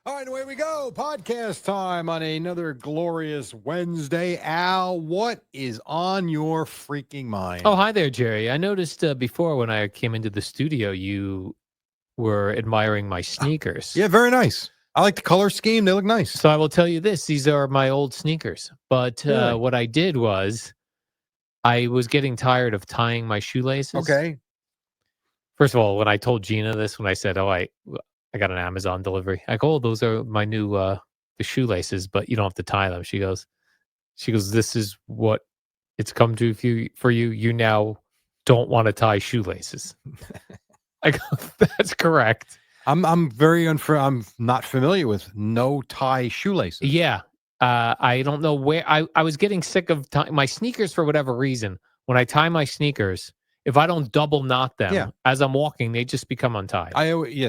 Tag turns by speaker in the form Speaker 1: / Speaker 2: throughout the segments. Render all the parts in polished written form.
Speaker 1: All right, away we go. Podcast time on another glorious Wednesday. Al, what is on your freaking mind?
Speaker 2: Oh, hi there, Jerry. I noticed before when I came into the studio, you were admiring my sneakers.
Speaker 1: Yeah, very nice. I like the color scheme. They look nice.
Speaker 2: So I will tell you this: these are my old sneakers. But
Speaker 1: Really?
Speaker 2: what I did was I was getting tired of tying my shoelaces.
Speaker 1: Okay.
Speaker 2: First of all, when I told Gina this, when I said, "Oh, I got an Amazon delivery," I go, "Oh, those are my new the shoelaces, but you don't have to tie them." She goes, "This is what it's come to for you. You now don't want to tie shoelaces." I go, "That's correct."
Speaker 1: I'm not familiar with no tie shoelaces.
Speaker 2: Yeah. I don't know where I was getting sick of my sneakers for whatever reason. When I tie my sneakers, if I don't double knot them as I'm walking, they just become untied.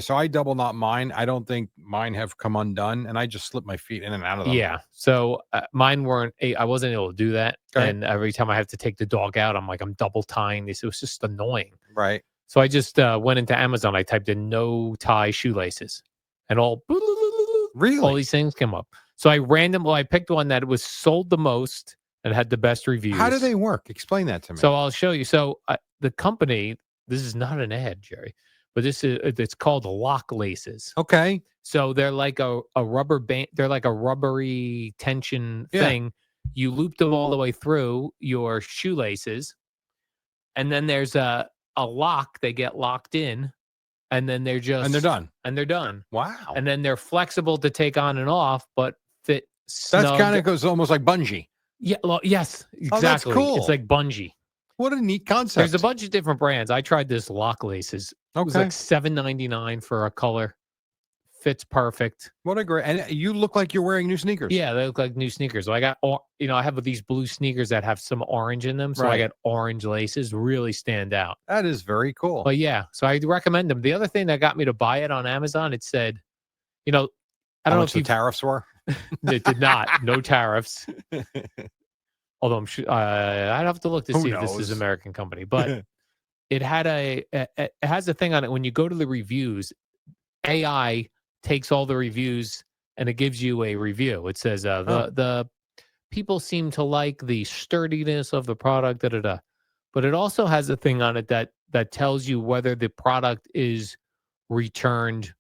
Speaker 1: So I double knot mine. I don't think mine have come undone, and I just slip my feet in and out of them.
Speaker 2: Yeah. So mine weren't. I wasn't able to do that,
Speaker 1: Okay.
Speaker 2: and every time I have to take the dog out, I'm double tying this. It was just annoying.
Speaker 1: Right.
Speaker 2: So I just went into Amazon. I typed in "no tie shoelaces," and all these things came up. So I picked one that was sold the most and had the best reviews.
Speaker 1: How do they work? Explain that to me.
Speaker 2: So I'll show you. So the company, this is not an ad, Jerry, but it's called Lock Laces.
Speaker 1: Okay.
Speaker 2: So they're like a rubber band. They're like a rubbery tension thing. You loop them all the way through your shoelaces, and then there's a lock. They get locked in, and then they're done.
Speaker 1: Wow.
Speaker 2: And then they're flexible to take on and off, but fit snug.
Speaker 1: That's kind of goes almost like bungee.
Speaker 2: Yeah. Well, yes, exactly.
Speaker 1: Oh, that's cool.
Speaker 2: It's like bungee.
Speaker 1: What a neat concept.
Speaker 2: There's a bunch of different brands. I tried this Lock Laces. It was like $7.99 for a color. Fits perfect.
Speaker 1: What a great! And you look like you're wearing new sneakers.
Speaker 2: Yeah, they look like new sneakers. So I got, I have these blue sneakers that have some orange in them. So I got orange laces. Really stand out.
Speaker 1: That is very cool.
Speaker 2: But yeah, so I recommend them. The other thing that got me to buy it on Amazon, it said, I don't know if
Speaker 1: the tariffs were.
Speaker 2: It did not. No tariffs. Although I'd have to look to see if this is an American company, but it had it has a thing on it. When you go to the reviews, AI takes all the reviews and it gives you a review. It says the people seem to like the sturdiness of the product, but it also has a thing on it that tells you whether the product is returned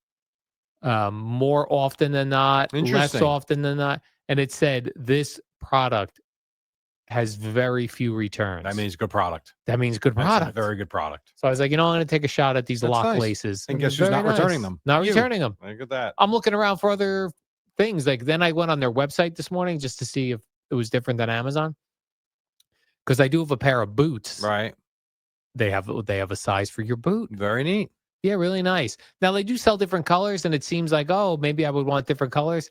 Speaker 2: more often than not, less often than not. And it said this product has very few returns.
Speaker 1: That means good product.
Speaker 2: That means good product.
Speaker 1: That's a very good product.
Speaker 2: So I was like, I'm going to take a shot at these Lock Laces.
Speaker 1: And guess who's not returning them?
Speaker 2: Not returning them.
Speaker 1: Look at that.
Speaker 2: I'm looking around for other things. Like then I went on their website this morning just to see if it was different than Amazon. Because I do have a pair of boots.
Speaker 1: Right.
Speaker 2: They have a size for your boot.
Speaker 1: Very neat.
Speaker 2: Yeah, really nice. Now they do sell different colors, and it seems like, maybe I would want different colors.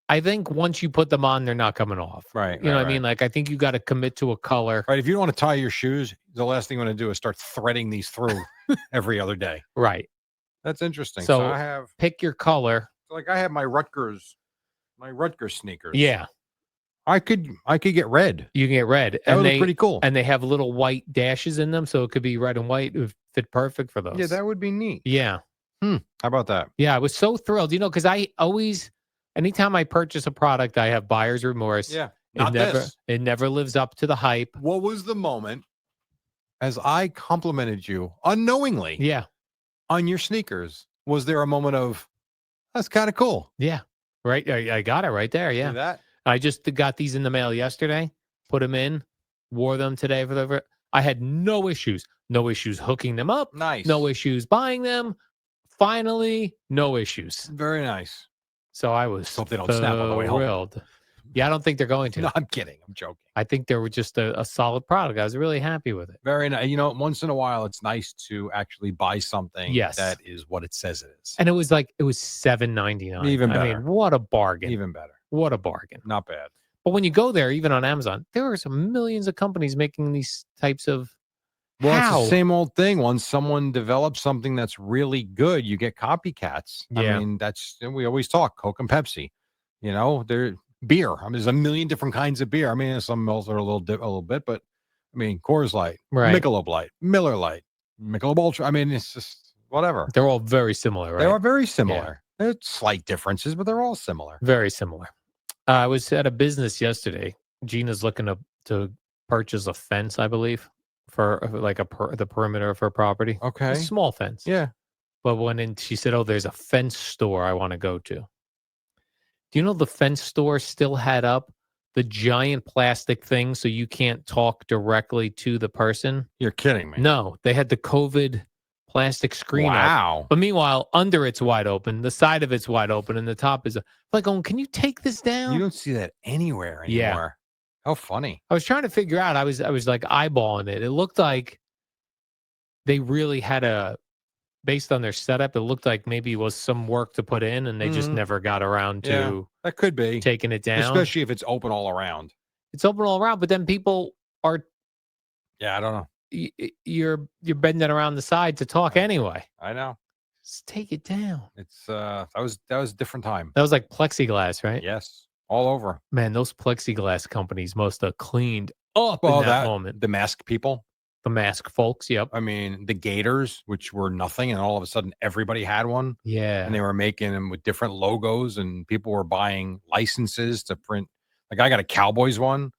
Speaker 2: I think once you put them on, they're not coming off.
Speaker 1: Right.
Speaker 2: You know what I mean? Like, I think you got to commit to a color.
Speaker 1: Right. If you don't want to tie your shoes, the last thing you want to do is start threading these through every other day.
Speaker 2: Right.
Speaker 1: That's interesting.
Speaker 2: So
Speaker 1: I have
Speaker 2: pick your color.
Speaker 1: Like I have my Rutgers sneakers.
Speaker 2: Yeah.
Speaker 1: I could get red.
Speaker 2: You can get red.
Speaker 1: That would look pretty cool.
Speaker 2: And they have little white dashes in them, so it could be red and white. It would fit perfect for those.
Speaker 1: Yeah, that would be neat.
Speaker 2: Yeah.
Speaker 1: How about that?
Speaker 2: Yeah, I was so thrilled. Because I always, anytime I purchase a product, I have buyer's remorse.
Speaker 1: Yeah.
Speaker 2: It never lives up to the hype.
Speaker 1: What was the moment as I complimented you unknowingly?
Speaker 2: Yeah.
Speaker 1: On your sneakers, was there a moment of, that's kind of cool?
Speaker 2: Yeah. Right. I got it right there. Yeah.
Speaker 1: See that?
Speaker 2: I just got these in the mail yesterday, put them in, wore them today I had no issues hooking them up.
Speaker 1: Nice.
Speaker 2: No issues buying them. Finally, no issues.
Speaker 1: Very nice.
Speaker 2: So I was
Speaker 1: hope they don't snap on the way home.
Speaker 2: Thrilled. Yeah, I don't think they're going to.
Speaker 1: No, I'm kidding. I'm joking.
Speaker 2: I think they were just a solid product. I was really happy with it.
Speaker 1: Very nice. Once in a while, it's nice to actually buy something that is what it says it is.
Speaker 2: And it was $7.99.
Speaker 1: Even better.
Speaker 2: I mean, what a bargain.
Speaker 1: Even better.
Speaker 2: What a bargain.
Speaker 1: Not bad.
Speaker 2: But when you go there, even on Amazon, there are some millions of companies making these types of.
Speaker 1: Well, it's the same old thing. Once someone develops something that's really good, you get copycats.
Speaker 2: Yeah.
Speaker 1: I mean, we always talk Coke and Pepsi. They're beer. I mean, there's a million different kinds of beer. I mean, some else are a little bit, but I mean, Coors Light,
Speaker 2: right.
Speaker 1: Michelob Light, Miller Light, Michelob Ultra. I mean, it's just whatever.
Speaker 2: They're all very similar, right?
Speaker 1: They are very similar. It's slight differences, but they're all similar.
Speaker 2: Very similar. I was at a business yesterday. Gina's looking to purchase a fence, I believe, for like the perimeter of her property. A
Speaker 1: Okay.
Speaker 2: small fence.
Speaker 1: Yeah.
Speaker 2: But she said, "Oh, there's a fence store I want to go to." Do you know the fence store still had up the giant plastic thing so you can't talk directly to the person?
Speaker 1: You're kidding me.
Speaker 2: No, they had the COVID plastic screen up.
Speaker 1: Wow.
Speaker 2: But meanwhile, under it's wide open, the side of it's wide open, and the top is like, "Oh, can you take this down?"
Speaker 1: You don't see that anywhere
Speaker 2: Yeah.
Speaker 1: anymore. How funny.
Speaker 2: I was trying to figure out. I was like eyeballing it. It looked like they really had based on their setup, it looked like maybe it was some work to put in, and they just
Speaker 1: Mhm.
Speaker 2: never got around
Speaker 1: Yeah,
Speaker 2: to
Speaker 1: that could be,
Speaker 2: taking it down.
Speaker 1: especially if it's open all around.
Speaker 2: It's open all around, but then people are
Speaker 1: Yeah, I don't know.
Speaker 2: you're bending around the side to talk anyway.
Speaker 1: I know.
Speaker 2: Just take it down.
Speaker 1: It's that was a different time.
Speaker 2: That was like plexiglass, right?
Speaker 1: Yes, all over.
Speaker 2: Man, those plexiglass companies must have cleaned up in that moment.
Speaker 1: The mask people.
Speaker 2: The mask folks, yep.
Speaker 1: I mean, the Gators, which were nothing, and all of a sudden everybody had one.
Speaker 2: Yeah.
Speaker 1: And they were making them with different logos, and people were buying licenses to print. Like I got a Cowboys one.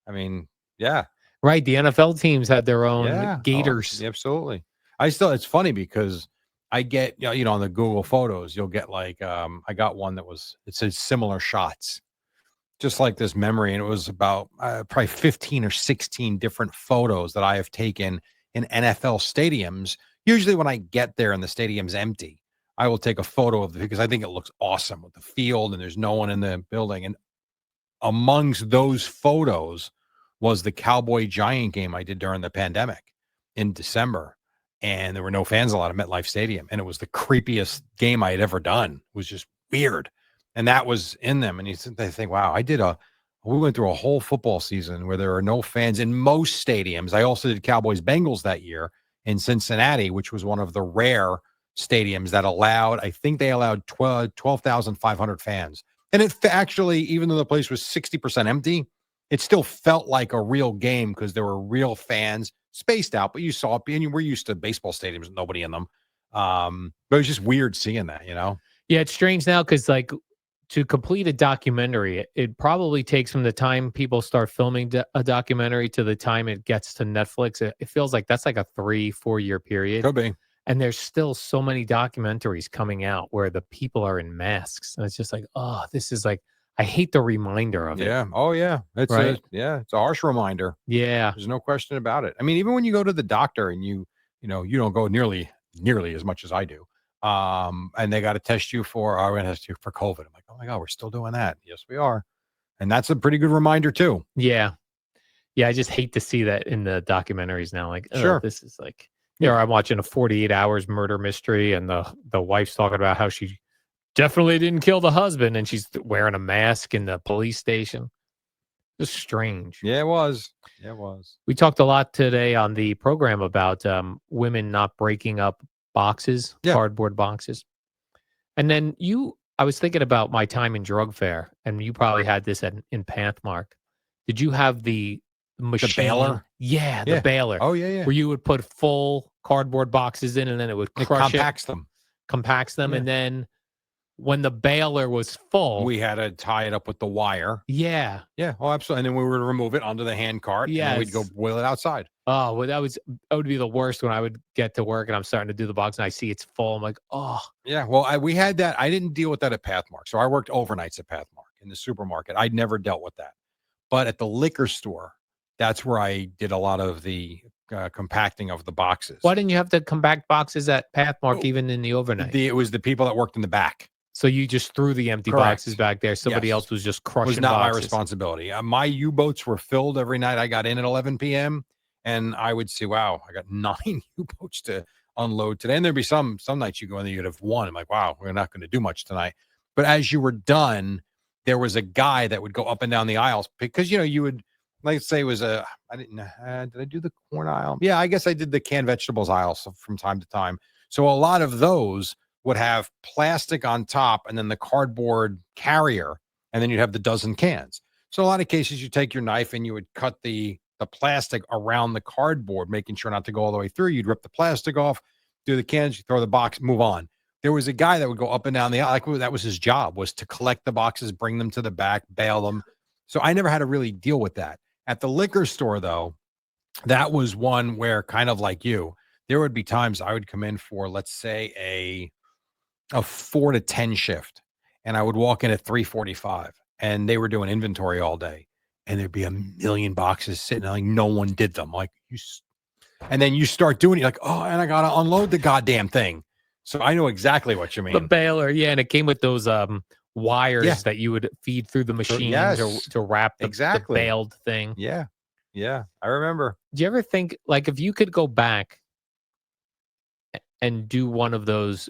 Speaker 1: I mean, yeah.
Speaker 2: Right. The NFL teams had their own
Speaker 1: Yeah.
Speaker 2: Gators.
Speaker 1: Oh, absolutely. It's funny because I get, on the Google Photos, you'll get like, I got one it says similar shots, just like this memory. And it was about probably 15 or 16 different photos that I have taken in NFL stadiums. Usually when I get there and the stadium's empty, I will take a photo of it because I think it looks awesome with the field and there's no one in the building. And amongst those photos was the Cowboy Giant game I did during the pandemic in December. And there were no fans allowed at MetLife Stadium. And it was the creepiest game I had ever done. It was just weird. And that was in them. And they think, wow, we went through a whole football season where there are no fans in most stadiums. I also did Cowboys Bengals that year in Cincinnati, which was one of the rare stadiums that I think they allowed 12,500 fans. And it actually, even though the place was 60% empty, it still felt like a real game because there were real fans spaced out, but you saw it, and we're used to baseball stadiums with nobody in them. But it was just weird seeing that,
Speaker 2: Yeah, it's strange now because to complete a documentary, it probably takes from the time people start filming a documentary to the time it gets to Netflix. It feels like that's like a 3-4 year period.
Speaker 1: Could be.
Speaker 2: And there's still so many documentaries coming out where the people are in masks. And it's just like, oh, this is like, I hate the reminder of it.
Speaker 1: Yeah. Oh, yeah. It's it's a harsh reminder.
Speaker 2: Yeah.
Speaker 1: There's no question about it. I mean, even when you go to the doctor and you don't go nearly as much as I do. And they got to test you for COVID. I'm like, oh my God, we're still doing that. Yes, we are. And that's a pretty good reminder too.
Speaker 2: Yeah. Yeah. I just hate to see that in the documentaries now. Like,
Speaker 1: sure.
Speaker 2: This is like, I'm watching a 48 Hours murder mystery and the wife's talking about how she definitely didn't kill the husband and she's wearing a mask in the police station. Just strange.
Speaker 1: Yeah, it was.
Speaker 2: We talked a lot today on the program about women not breaking up boxes, cardboard boxes. And then I was thinking about my time in drug fair, and you probably had this in Pathmark. Did you have the machine?
Speaker 1: The baler?
Speaker 2: Yeah, the baler.
Speaker 1: Oh, yeah.
Speaker 2: Where you would put full cardboard boxes in, and then it would crush compacts them, and then when the baler was full,
Speaker 1: we had to tie it up with the wire.
Speaker 2: Yeah.
Speaker 1: Yeah. Oh, absolutely. And then we would remove it onto the hand cart. Yeah. And we'd go boil it outside.
Speaker 2: Oh, well, that would be the worst when I would get to work and I'm starting to do the box and I see it's full. I'm like, oh.
Speaker 1: Yeah. Well, we had that. I didn't deal with that at Pathmark. So I worked overnights at Pathmark in the supermarket. I'd never dealt with that. But at the liquor store, that's where I did a lot of the compacting of the boxes.
Speaker 2: Why didn't you have to compact boxes at Pathmark even in the overnight?
Speaker 1: It was the people that worked in the back.
Speaker 2: So you just threw the empty boxes back there. Somebody else was just crushing boxes.
Speaker 1: It was not my responsibility. My U-boats were filled every night. I got in at 11 p.m. and I would see, wow, I got 9 U-boats to unload today. And there'd be some nights you go in there, you'd have 1. I'm like, wow, we're not going to do much tonight. But as you were done, there was a guy that would go up and down the aisles because, you would, like say it was I didn't did I do the corn aisle? Yeah, I guess I did the canned vegetables aisle from time to time. So a lot of those would have plastic on top and then the cardboard carrier, and then you'd have the dozen cans. So a lot of cases you take your knife and you would cut the plastic around the cardboard, making sure not to go all the way through. You'd rip the plastic off, do the cans, you throw the box, move on. there was a guy that would go up and down the aisle. Like that was his job, was to collect the boxes, bring them to the back, bail them. So I never had to really deal with that. At the liquor store, though, that was one where, kind of like you, there would be times I would come in for, let's say, a 4 to 10 shift, and I would walk in at 3:45, and they were doing inventory all day, and there'd be a million boxes sitting there, like no one did them. Like and then you start doing it, like, oh, and I gotta unload the goddamn thing. So I know exactly what you mean.
Speaker 2: The baler, yeah, and it came with those wires that you would feed through the machine to wrap the bailed thing.
Speaker 1: Yeah. Yeah. I remember.
Speaker 2: Do you ever think, like, if you could go back and do one of those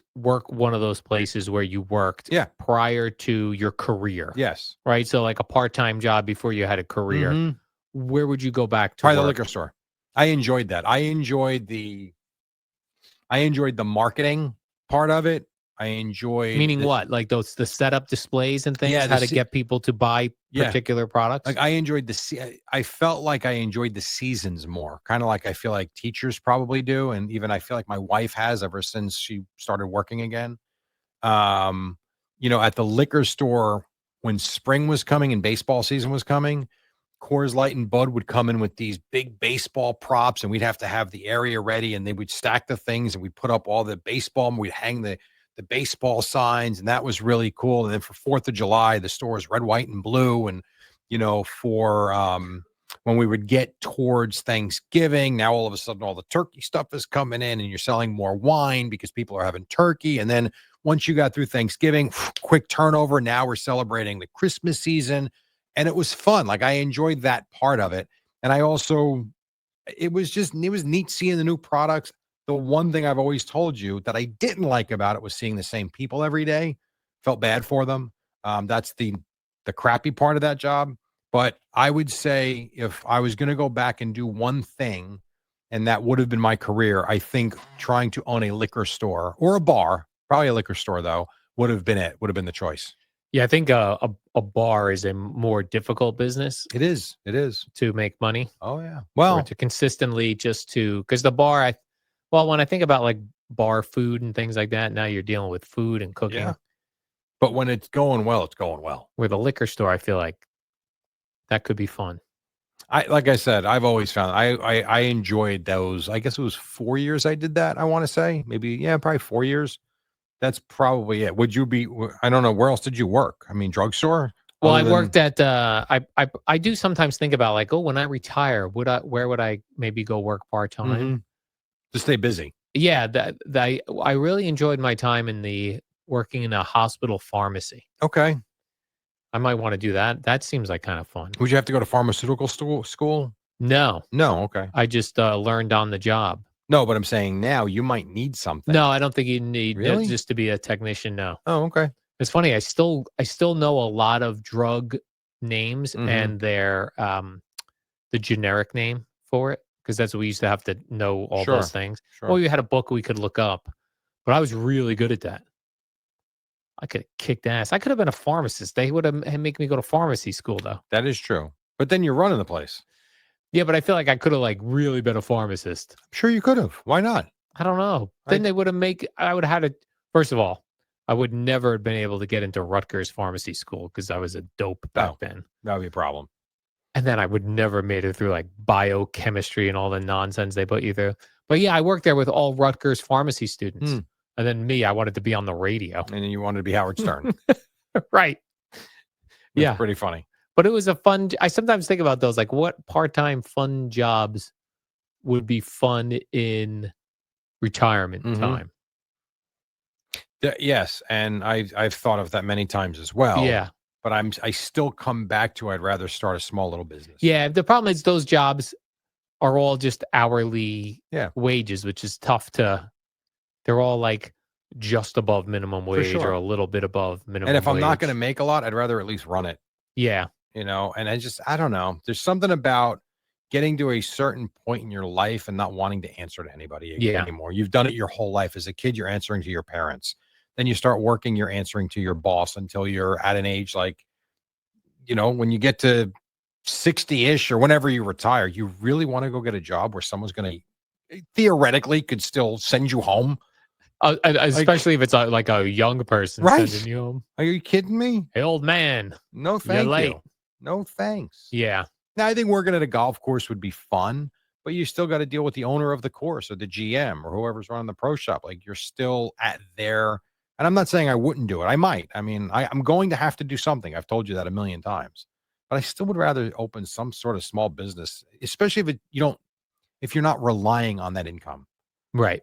Speaker 2: places where you worked prior to your career?
Speaker 1: Yes.
Speaker 2: Right? So like a part-time job before you had a career.
Speaker 1: Mm-hmm.
Speaker 2: Where would you go back to?
Speaker 1: Probably the liquor store. I enjoyed that. I enjoyed the marketing part of it. I enjoyed
Speaker 2: Meaning what? Like the setup displays and things, how to get people to buy particular products?
Speaker 1: Like I enjoyed I felt like I enjoyed the seasons more, kind of like I feel like teachers probably do. And even I feel like my wife has ever since she started working again. At the liquor store, when spring was coming and baseball season was coming, Coors Light and Bud would come in with these big baseball props, and we'd have to have the area ready, and they would stack the things, and we'd put up all the baseball, and we'd hang the baseball signs, and that was really cool. And then for 4th of July, the store is red, white, and blue. And, for when we would get towards Thanksgiving, now all of a sudden all the turkey stuff is coming in, and you're selling more wine because people are having turkey. And then once you got through Thanksgiving, quick turnover. Now we're celebrating the Christmas season. And it was fun. Like I enjoyed that part of it. And I also, it was neat seeing the new products. The one thing I've always told you that I didn't like about it was seeing the same people every day. Felt bad for them. That's the crappy part of that job. But I would say if I was going to go back and do one thing, and that would have been my career, I think trying to own a liquor store or a bar, probably a liquor store though, would have been the choice.
Speaker 2: Yeah, I think a bar is a more difficult business.
Speaker 1: It is
Speaker 2: to make money.
Speaker 1: Oh yeah. Well,
Speaker 2: to consistently because the bar, when I think about like bar food and things like that, now you're dealing with food and cooking.
Speaker 1: Yeah. But when it's going well, it's going well.
Speaker 2: With a liquor store, I feel like that could be fun.
Speaker 1: Like I said, I've always found I enjoyed those. I guess it was 4 years I did that. I want to say probably 4 years. That's probably it. I don't know. Where else did you work? I mean, drugstore?
Speaker 2: Well, I worked at, I do sometimes think about like, when I retire, where would I maybe go work part-time?
Speaker 1: Mm-hmm. To stay busy.
Speaker 2: Yeah. I really enjoyed my time working in a hospital pharmacy.
Speaker 1: Okay.
Speaker 2: I might want to do that. That seems like kind of fun.
Speaker 1: Would you have to go to pharmaceutical school?
Speaker 2: No.
Speaker 1: Okay.
Speaker 2: I just learned on the job.
Speaker 1: No, but I'm saying now you might need something.
Speaker 2: No, I don't think you need just to be a technician. No.
Speaker 1: Oh, okay.
Speaker 2: It's funny. I still know a lot of drug names and their the generic name for it, because that's what we used to have to know all those things. Sure. Well, we had a book we could look up, but I was really good at that. I could have kicked ass. I could have been a pharmacist. They would have make me go to pharmacy school though.
Speaker 1: That is true. But then you're running the place.
Speaker 2: Yeah, but I feel like I could have really been a pharmacist.
Speaker 1: I'm sure you could have. Why not?
Speaker 2: I don't know. Then they would have I would have had to, first of all, I would never have been able to get into Rutgers pharmacy school because I was a dope back then.
Speaker 1: That would be a problem.
Speaker 2: And then I would never have made it through like biochemistry and all the nonsense they put you through. But yeah, I worked there with all Rutgers pharmacy students. And then I wanted to be on the radio.
Speaker 1: And then you wanted to be Howard Stern.
Speaker 2: Right.
Speaker 1: That's pretty funny.
Speaker 2: But it was I sometimes think about those, like what part-time fun jobs would be fun in retirement time.
Speaker 1: Yes. And I've thought of that many times as well.
Speaker 2: Yeah.
Speaker 1: But I still come back to, I'd rather start a small little business.
Speaker 2: Yeah. The problem is those jobs are all just hourly wages, which is tough they're all like just above minimum wage or a little bit above minimum wage.
Speaker 1: And if I'm not going to make a lot, I'd rather at least run it.
Speaker 2: Yeah.
Speaker 1: And I don't know. There's something about getting to a certain point in your life and not wanting to answer to anybody anymore. You've done it your whole life. As a kid, you're answering to your parents. Then you start working, you're answering to your boss until you're at an age like, when you get to 60-ish or whenever you retire, you really want to go get a job where someone's going to theoretically could still send you home. Like,
Speaker 2: Especially if it's like a young person sending
Speaker 1: right?
Speaker 2: you home.
Speaker 1: Are you kidding me?
Speaker 2: Hey, old man,
Speaker 1: No,
Speaker 2: you're
Speaker 1: thank
Speaker 2: late.
Speaker 1: you. No, thanks.
Speaker 2: Yeah.
Speaker 1: Now, I think working at a golf course would be fun, but you still got to deal with the owner of the course or the GM or whoever's running the pro shop. Like you're still at their, and I'm not saying I wouldn't do it. I might. I mean, I'm going to have to do something. I've told you that a million times, but I still would rather open some sort of small business, especially if you're not relying on that income,
Speaker 2: Right.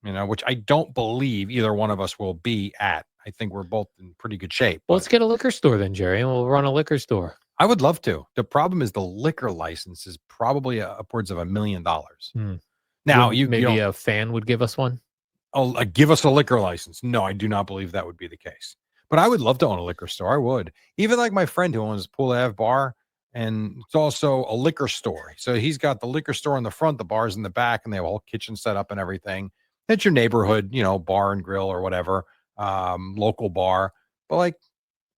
Speaker 1: which I don't believe either one of us will be at. I think we're both in pretty good shape,
Speaker 2: Well,
Speaker 1: but
Speaker 2: let's get a liquor store then, Jerry, and we'll run a liquor store.
Speaker 1: I would love to. The problem is the liquor license is probably upwards of $1 million.
Speaker 2: Hmm.
Speaker 1: Now you
Speaker 2: Maybe
Speaker 1: don't
Speaker 2: a fan would give us one.
Speaker 1: give us a liquor license. No, I do not believe that would be the case. But I would love to own a liquor store. I would. Even like my friend who owns Pool Ave Bar, and it's also a liquor store. So he's got the liquor store in the front, the bars in the back, and they have a whole kitchen set up and everything. It's your neighborhood, bar and grill or whatever, local bar. But like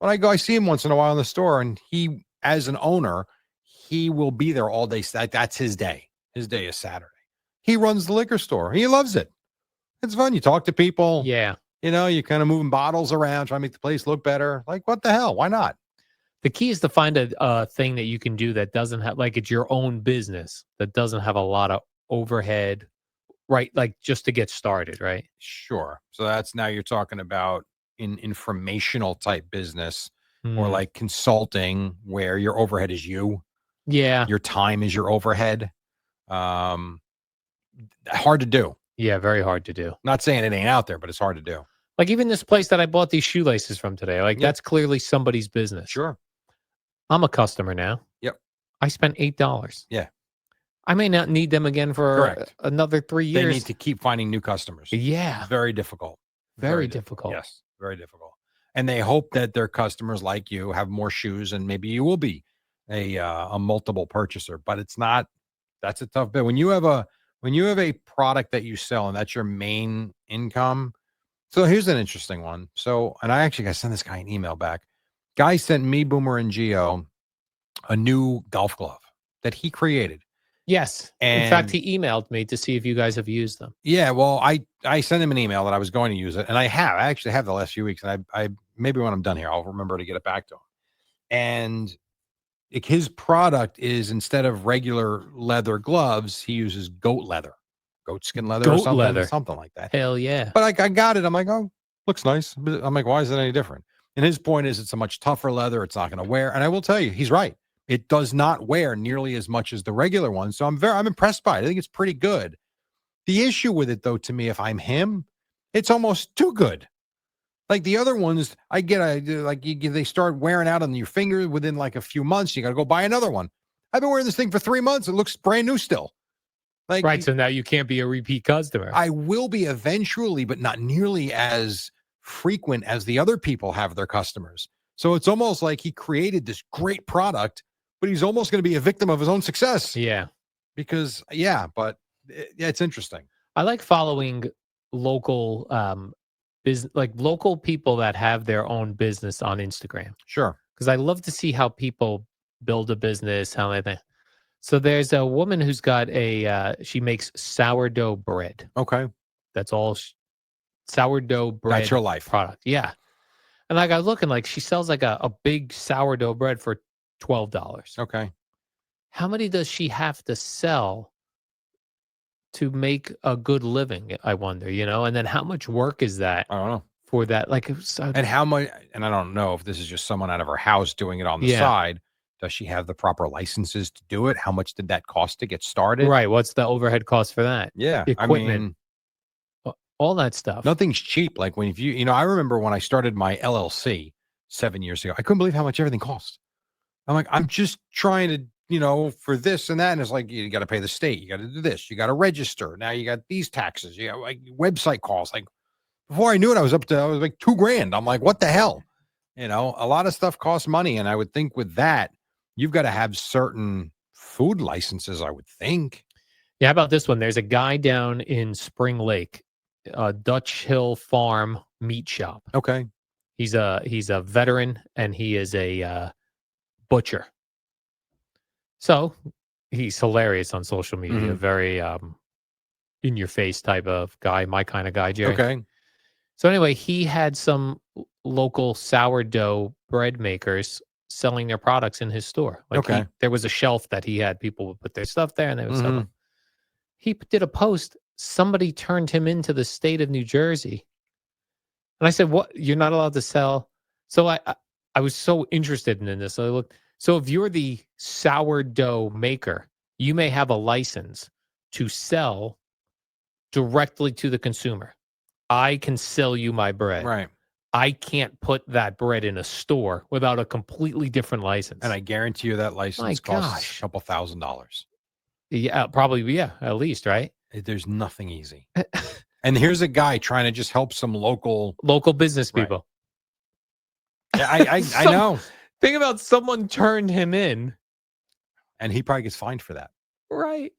Speaker 1: when I see him once in a while in the store, and he, as an owner, he will be there all day. That's his day. His day is Saturday. He runs the liquor store. He loves it. It's fun. You talk to people.
Speaker 2: Yeah.
Speaker 1: You kind of moving bottles around, trying to make the place look better. Like, what the hell? Why not?
Speaker 2: The key is to find a thing that you can do that doesn't have, like, it's your own business that doesn't have a lot of overhead, right? Like, just to get started, right?
Speaker 1: Sure. So that's now you're talking about in informational type business or
Speaker 2: Hmm.
Speaker 1: like consulting where your overhead is
Speaker 2: Yeah.
Speaker 1: your time is your overhead. Um, Hard to do.
Speaker 2: Yeah. Very hard to do.
Speaker 1: Not saying it ain't out there, but it's hard to do.
Speaker 2: Like even this place that I bought these shoelaces from today, like
Speaker 1: Yeah.
Speaker 2: that's clearly somebody's business.
Speaker 1: Sure.
Speaker 2: I'm a customer now.
Speaker 1: Yep.
Speaker 2: I spent $8.
Speaker 1: Yeah.
Speaker 2: I may not need them again for
Speaker 1: Correct.
Speaker 2: another 3
Speaker 1: They
Speaker 2: years.
Speaker 1: need to keep finding new customers.
Speaker 2: Yeah.
Speaker 1: Very difficult.
Speaker 2: Very difficult.
Speaker 1: Yes, very difficult. And they hope that their customers like you have more shoes, and maybe you will be a multiple purchaser. But it's not. That's a tough bit when you have a product that you sell and that's your main income. So here's an interesting one. So, and I actually got to send this guy an email back. Guy sent me, Boomer, and Geo a new golf glove that he created.
Speaker 2: Yes. In fact, he emailed me to see if you guys have used them.
Speaker 1: Yeah, well, I sent him an email that I was going to use it, and I actually have the last few weeks, and I maybe when I'm done here, I'll remember to get it back to him. And his product is instead of regular leather gloves, he uses goat skin leather, or something like that.
Speaker 2: Hell yeah!
Speaker 1: But I got it. I'm like, oh, looks nice. But I'm like, why is it any different? And his point is, it's a much tougher leather. It's not going to wear. And I will tell you, he's right. It does not wear nearly as much as the regular one. So I'm impressed by it. I think it's pretty good. The issue with it, though, to me, if I'm him, it's almost too good. Like the other ones, they start wearing out on your finger within like a few months. You got to go buy another one. I've been wearing this thing for 3 months. It looks brand new still. Like,
Speaker 2: right. So now you can't be a repeat customer.
Speaker 1: I will be eventually, but not nearly as frequent as the other people have their customers. So it's almost like he created this great product, but he's almost going to be a victim of his own success.
Speaker 2: Yeah.
Speaker 1: Because, but it's interesting.
Speaker 2: I like following local business, like local people that have their own business on Instagram.
Speaker 1: Sure.
Speaker 2: Because I love to see how people build a business, how they. So there's a woman who's got she makes sourdough bread.
Speaker 1: Okay.
Speaker 2: That's all. Sourdough bread.
Speaker 1: That's your life
Speaker 2: product. Yeah. And like I was looking, like she sells like a big sourdough bread for $12.
Speaker 1: Okay.
Speaker 2: How many does she have to sell to make a good living? I wonder, and then how much work is that?
Speaker 1: I don't know.
Speaker 2: For that, like,
Speaker 1: and how much, and I don't know if this is just someone out of her house doing it on the side. Does she have the proper licenses to do it? How much did that cost to get started?
Speaker 2: Right. What's the overhead cost for that?
Speaker 1: Yeah.
Speaker 2: The equipment, all that stuff.
Speaker 1: Nothing's cheap. Like when I remember when I started my LLC 7 years ago, I couldn't believe how much everything cost. I'm like, I'm just trying to, for this and that. And it's like, you got to pay the state. You got to do this. You got to register. Now you got these taxes. You got like website costs. Like before I knew it, I was like $2,000. I'm like, what the hell? A lot of stuff costs money. And I would think with that, you've got to have certain food licenses, I would think.
Speaker 2: Yeah. How about this one? There's a guy down in Spring Lake, Dutch Hill Farm Meat Shop.
Speaker 1: Okay.
Speaker 2: He's a veteran and he is a butcher. So he's hilarious on social media.
Speaker 1: Mm-hmm.
Speaker 2: Very in your face type of guy, my kind of guy, Jerry.
Speaker 1: Okay.
Speaker 2: So anyway, he had some local sourdough bread makers selling their products in his store. Like
Speaker 1: Okay.
Speaker 2: there was a shelf that he had. People would put their stuff there and they would sell
Speaker 1: Mm-hmm.
Speaker 2: them. He did a post. Somebody turned him into the state of New Jersey. And I said, "What? You're not allowed to sell?" So I was so interested in this. So I looked. So if you're the sourdough maker, you may have a license to sell directly to the consumer. I can sell you my bread.
Speaker 1: Right.
Speaker 2: I can't put that bread in a store without a completely different license.
Speaker 1: And I guarantee you that license costs a couple $1,000s.
Speaker 2: Yeah, probably. Yeah, at least, right?
Speaker 1: There's nothing easy. And here's a guy trying to just help some local
Speaker 2: business people.
Speaker 1: Yeah, I know.
Speaker 2: Think about someone turned him in.
Speaker 1: And he probably gets fined for that.
Speaker 2: Right.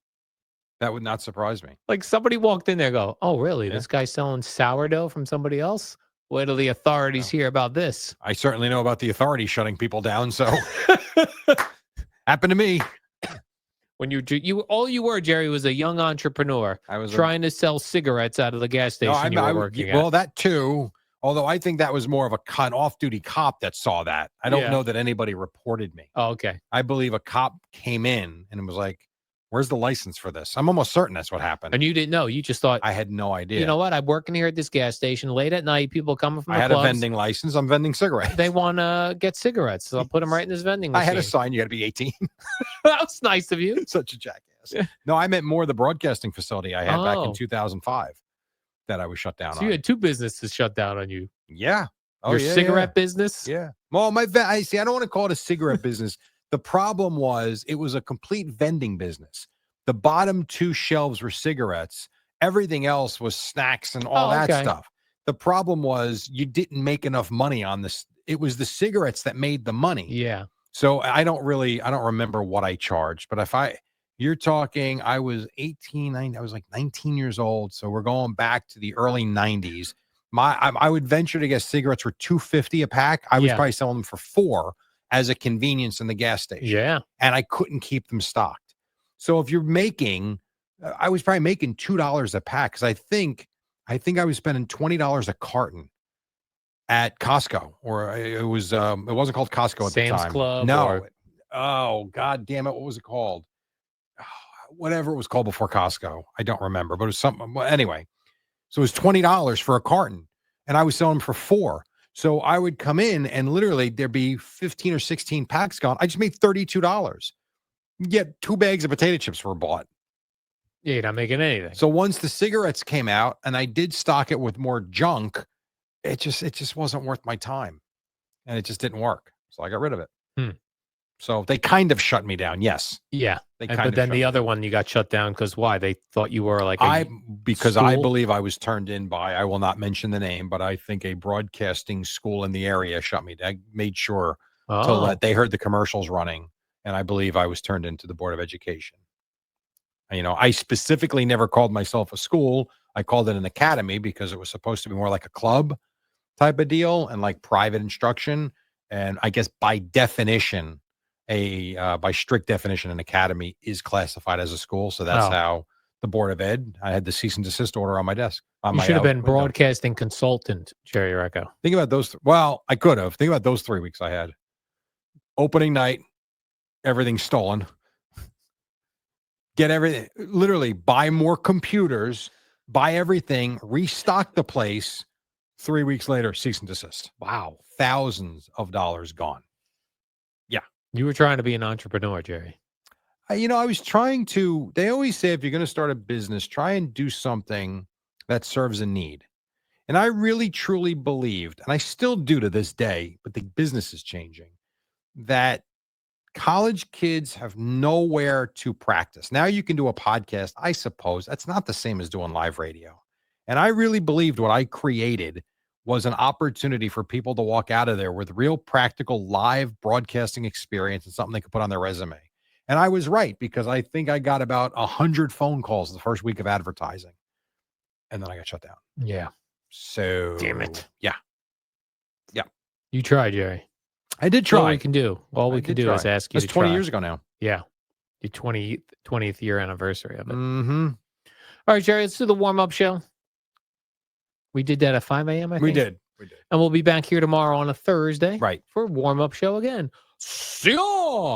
Speaker 1: That would not surprise me.
Speaker 2: Like somebody walked in there go, "Oh, really? Yeah. This guy's selling sourdough from somebody else? Wait till the authorities hear about this."
Speaker 1: I certainly know about the authorities shutting people down, so happened to me.
Speaker 2: When all you were, Jerry, was a young entrepreneur.
Speaker 1: I was
Speaker 2: trying to sell cigarettes out of the gas station you were working at.
Speaker 1: Well, that too. Although I think that was more of an off-duty cop that saw that. I don't know that anybody reported me.
Speaker 2: Oh, okay.
Speaker 1: I believe a cop came in and was like, "Where's the license for this?" I'm almost certain that's what happened.
Speaker 2: And you didn't know. You just thought.
Speaker 1: I had no idea.
Speaker 2: You know what? I'm working here at this gas station late at night. People coming from the clubs.
Speaker 1: I had a vending license. I'm vending cigarettes.
Speaker 2: They want to get cigarettes. So I'll put them right in this vending machine.
Speaker 1: I had a sign. You got to be 18.
Speaker 2: That was nice of you.
Speaker 1: Such a jackass. No, I meant more the broadcasting facility I had back in 2005 that I was shut down on.
Speaker 2: You had two businesses shut down on you.
Speaker 1: Yeah.
Speaker 2: Your cigarette business?
Speaker 1: Yeah. Well, I don't want to call it a cigarette business. The problem was it was a complete vending business. The bottom two shelves were cigarettes. Everything else was snacks and all that stuff. The problem was you didn't make enough money on this. It was the cigarettes that made the money.
Speaker 2: Yeah.
Speaker 1: So I don't remember what I charged, but you're talking, I was 18, I was like 19 years old. So we're going back to the early 90s. I would venture to guess cigarettes were $2.50 a pack. I was probably selling them for $4 as a convenience in the gas station.
Speaker 2: Yeah.
Speaker 1: And I couldn't keep them stocked. So if you're making, I was probably making $2 a pack because I think I was spending $20 a carton at Costco, or it wasn't called Costco at the time.
Speaker 2: Sam's Club.
Speaker 1: No. Oh, God damn it. What was it called? Whatever it was called before Costco. I don't remember, but it was something. Well, anyway. So it was $20 for a carton, and I was selling them for $4. So I would come in and literally there'd be 15 or 16 packs gone. I just made $32. Yet 2 bags of potato chips were bought.
Speaker 2: Yeah, you're not making anything.
Speaker 1: So once the cigarettes came out and I did stock it with more junk, it just wasn't worth my time, and it just didn't work. So I got rid of it. So they kind of shut me down. Yes.
Speaker 2: Yeah. But then the other one you got shut down because why? They thought you were like I
Speaker 1: believe I was turned in by, I will not mention the name, but I think a broadcasting school in the area shut me down. I made sure they heard the commercials running, and I believe I was turned into the Board of Education. I specifically never called myself a school. I called it an academy because it was supposed to be more like a club type of deal and like private instruction. And I guess by definition, by strict definition, an academy is classified as a school. So that's how the Board of Ed, I had the cease and desist order on my desk.
Speaker 2: You should have been broadcasting consultant, Jerry Recco.
Speaker 1: Think about those. Well, I could have. Think about those 3 weeks I had. Opening night, everything stolen. Get everything, literally buy more computers, buy everything, restock the place. 3 weeks later, cease and desist. Wow. Thousands of dollars gone. Yeah.
Speaker 2: You were trying to be an entrepreneur, Jerry.
Speaker 1: I was trying to, they always say if you're going to start a business, try and do something that serves a need. And I really, truly believed, and I still do to this day, but the business is changing, that college kids have nowhere to practice. Now you can do a podcast, I suppose. That's not the same as doing live radio. And I really believed what I created was an opportunity for people to walk out of there with real practical live broadcasting experience and something they could put on their resume. And I was right, because I think I got about 100 phone calls the first week of advertising. And then I got shut down.
Speaker 2: Yeah.
Speaker 1: So
Speaker 2: damn it.
Speaker 1: Yeah.
Speaker 2: You tried, Jerry.
Speaker 1: I did try.
Speaker 2: All we can do. All we can do is ask you to try.
Speaker 1: 20 years ago now.
Speaker 2: Yeah. The 20th year anniversary of it.
Speaker 1: Mm-hmm.
Speaker 2: All right, Jerry, let's do the warm-up show. We did that at 5 a.m., I think.
Speaker 1: We did.
Speaker 2: And we'll be back here tomorrow on a Thursday.
Speaker 1: Right.
Speaker 2: For a warm-up show again. See ya!